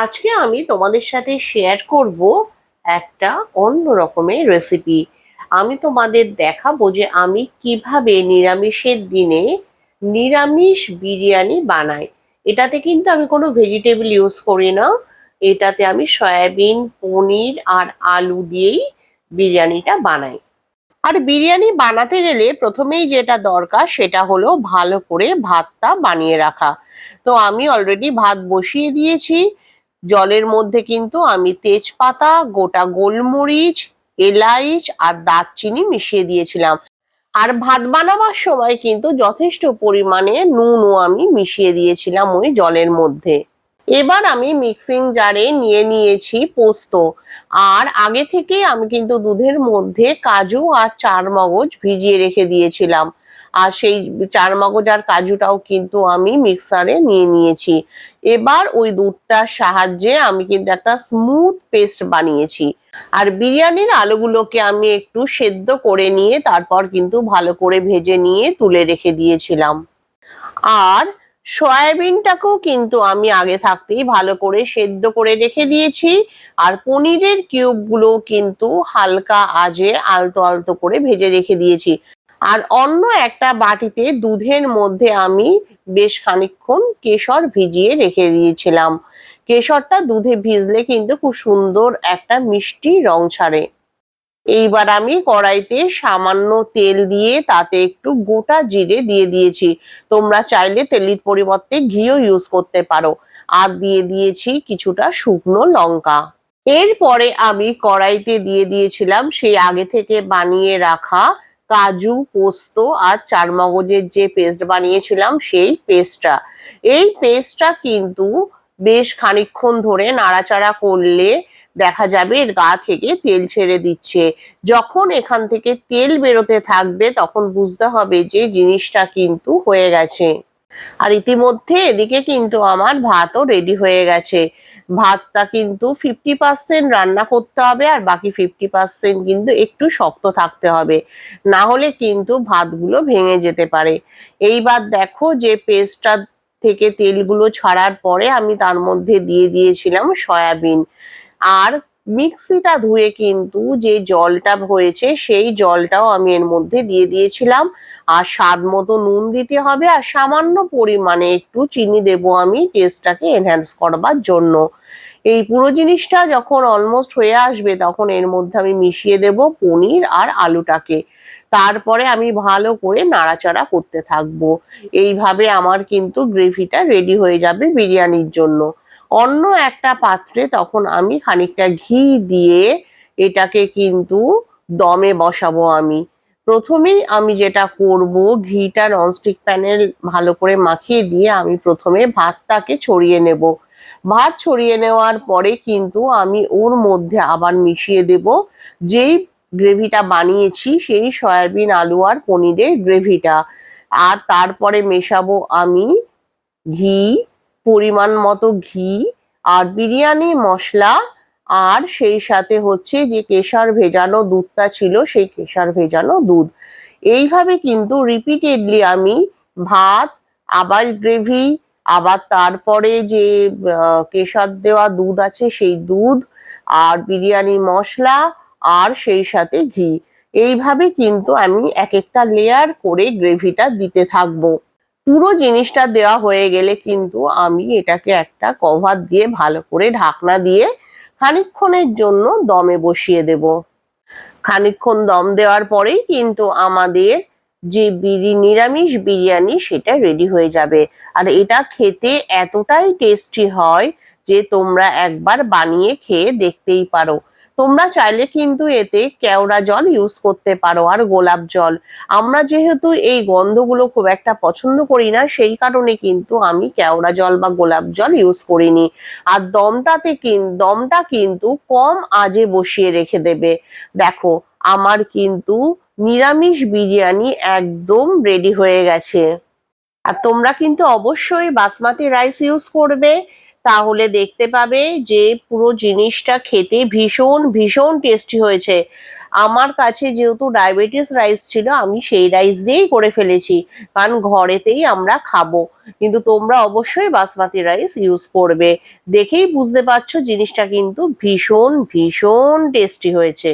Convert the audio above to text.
আজকে আমি তোমাদের সাথে শেয়ার করব একটা অন্য রকমের রেসিপি। আমি তোমাদের দেখাবো যে আমি কিভাবে নিরামিষের দিনে নিরামিষ বিরিয়ানি বানাই। এটাতে কিন্তু আমি কোনো ভেজিটেবল ইউজ করি না। এটাতে আমি সয়াবিন, পনির আর আলু দিয়েই বিরিয়ানিটা বানাই। আর বিরিয়ানি বানাতে গেলে প্রথমেই যেটা দরকার সেটা হলো ভালো করে ভাতটা বানিয়ে রাখা। তো আমি অলরেডি ভাত বসিয়ে দিয়েছি। জলের মধ্যে কিন্তু আমি তেজপাতা, গোটা গোলমরিচ, এলাইচ আর দারচিনি মিশিয়ে দিয়েছিলাম। আর ভাত বানাবার সময় কিন্তু যথেষ্ট পরিমাণে নুনও আমি মিশিয়ে দিয়েছিলাম ওই জলের মধ্যে। এবার আমি মিক্সিং জারে নিয়ে নিয়েছি পোস্ত। আর আগে থেকে আমি কিন্তু দুধের মধ্যে কাজু আর চারমগজ ভিজিয়ে রেখে দিয়েছিলাম। আর সেই চারমগজ আর কাজুটাও কিন্তু আমি মিক্সারে নিয়ে নিয়েছি। এবার ওই দুধটার সাহায্যে আমি কিন্তু একটা স্মুথ পেস্ট বানিয়েছি। আর বিরিয়ানির আলুগুলোকে আমি একটু সেদ্ধ করে নিয়ে তারপর কিন্তু ভালো করে ভেজে নিয়ে তুলে রেখে দিয়েছিলাম। আর সয়াবিনটাকেও কিন্তু আমি আগে থাকতেই ভালো করে সেদ্ধ করে রেখে দিয়েছি। আর পনিরের কিউবগুলো কিন্তু হালকা আঁচে আলতো আলতো করে ভেজে রেখে দিয়েছি। আর অন্য একটা বাটিতে দুধের মধ্যে আমি বেশ খানিকক্ষণ কেশর ভিজিয়ে রেখে দিয়েছিলাম। কেশরটা দুধে ভিজলে কিন্তু খুব সুন্দর একটা মিষ্টি রং ছাড়ে। এইবার আমি কড়াইতে সামান্য তেল দিয়ে তাতে একটু গোটা জিরে দিয়ে দিয়েছি। তোমরা চাইলে তেলের পরিবর্তে ঘিও ইউজ করতে পারো। আর দিয়ে দিয়েছি কিছুটা শুকনো লঙ্কা। এরপরে আমি কড়াইতে দিয়ে দিয়েছিলাম সেই আগে থেকে বানিয়ে রাখা কাজু, পোস্ত আর চারমগজের যে পেস্ট বানিয়েছিলাম সেই পেস্টটা। এই পেস্টটা কিন্তু বেশ খানিকক্ষণ ধরে নাড়াচাড়া করলে দেখা যাবে এর গা থেকে তেল ছেড়ে দিচ্ছে। যখন এখান থেকে তেল বেরোতে থাকবে তখন বুঝতে হবে যে জিনিসটা কিন্তু হয়ে গেছে। আর ইতিমধ্যে এদিকে কিন্তু আমার ভাতও রেডি হয়ে গেছে। ভাতটা কিন্তু 50% রান্না করতে হবে আর বাকি 50% কিন্তু একটু শক্ত থাকতে হবে, না হলে কিন্তু ভাতগুলো ভেঙে যেতে পারে। এইবার দেখো যে পেস্টটা থেকে তেলগুলো ছাড়ার পরে আমি তার মধ্যে দিয়ে দিয়েছিলাম সয়াবিন। আর মিক্সিটা ধুয়ে কিন্তু যে জলটা হয়েছে সেই জলটাও আমি এর মধ্যে দিয়ে দিয়েছিলাম। আর স্বাদ মতো নুন দিতে হবে আর সামান্য পরিমাণে একটু চিনি দেব আমি টেস্টটাকে এনহ্যান্স করবার জন্য। এই পুরো জিনিসটা যখন অলমোস্ট হয়ে আসবে তখন এর মধ্যে আমি মিশিয়ে দেব পনির আর আলুটাকে। তারপরে আমি ভালো করে নাড়াচাড়া করতে থাকবো। এইভাবে আমার কিন্তু গ্রেভিটা রেডি হয়ে যাবে বিরিয়ানির জন্য। অন্য একটা পাত্রে তখন আমি খানিকটা ঘি দিয়ে এটাকে কিন্তু দমে বসাবো আমি। প্রথমেই আমি যেটা করব, ঘিটা ননস্টিক প্যানে ভালো করে মাখিয়ে দিয়ে আমি প্রথমে ভাতটাকে ছড়িয়ে নেব। ভাত ছড়িয়ে নেওয়ার পরে কিন্তু আমি ওর মধ্যে আবার মিশিয়ে দেব যেই গ্রেভিটা বানিয়েছি সেই সয়াবিন, আলু আর পনিরের গ্রেভিটা। আর তারপরে মেশাবো আমি ঘি, পরিমাণ মতো ঘি আর বিরিয়ানি মশলা। আর সেই সাথে হচ্ছে যে কেশর ভেজানো দুধটা ছিল সেই কেশর ভেজানো দুধ। এইভাবে কিন্তু রিপিটেডলি আমি ভাত, আবার গ্রেভি, আবার তারপরে যে কেশর দেওয়া দুধ আছে সেই দুধ আর বিরিয়ানি মশলা আর সেই সাথে ঘি, এইভাবে কিন্তু আমি এক একটা লেয়ার করে গ্রেভিটা দিতে থাকবো। পুরো জিনিসটা দেওয়া হয়ে গেলে কিন্তু আমি এটাকে একটা কভার দিয়ে ভালো করে ঢাকনা দিয়ে খানিকক্ষণের জন্য দমে বসিয়ে দেব। খানিকক্ষণ দম দেওয়ার পরেই কিন্তু আমাদের যে নিরামিষ বিরিয়ানি সেটা রেডি হয়ে যাবে। আর এটা খেতে এতটাই টেস্টি হয় যে তোমরা একবার বানিয়ে খেয়ে দেখতেই পারো। তোমরা চাইলে কিন্তু এতে কেওড়া জল ইউজ করতে পারো আর গোলাপ জল। আমরা যেহেতু এই গন্ধগুলো খুব একটা পছন্দ করি না সেই কারণে কিন্তু আমি কেওড়া জল বা গোলাপ জল ইউজ করিনি। আর দমটা কিন্তু কম আঁচে বসিয়ে রেখে দেবে। দেখো আমার কিন্তু নিরামিষ বিরিয়ানি একদম রেডি হয়ে গেছে। আর তোমরা কিন্তু অবশ্যই বাসমতি রাইস ইউজ করবে, তাহলে দেখতে পাবে যে পুরো জিনিসটা খেতে ভীষণ ভীষণ টেস্টি হয়েছে। আমার কাছে যেহেতু ডায়াবেটিস রাইস ছিল, আমি সেই রাইস দিয়েই করে ফেলেছি, কারণ ঘরেতেই আমরা খাবো। কিন্তু তোমরা অবশ্যই বাসমতি রাইস ইউজ করবে। দেখেই বুঝতে পারছো জিনিসটা কিন্তু ভীষণ ভীষণ টেস্টি হয়েছে।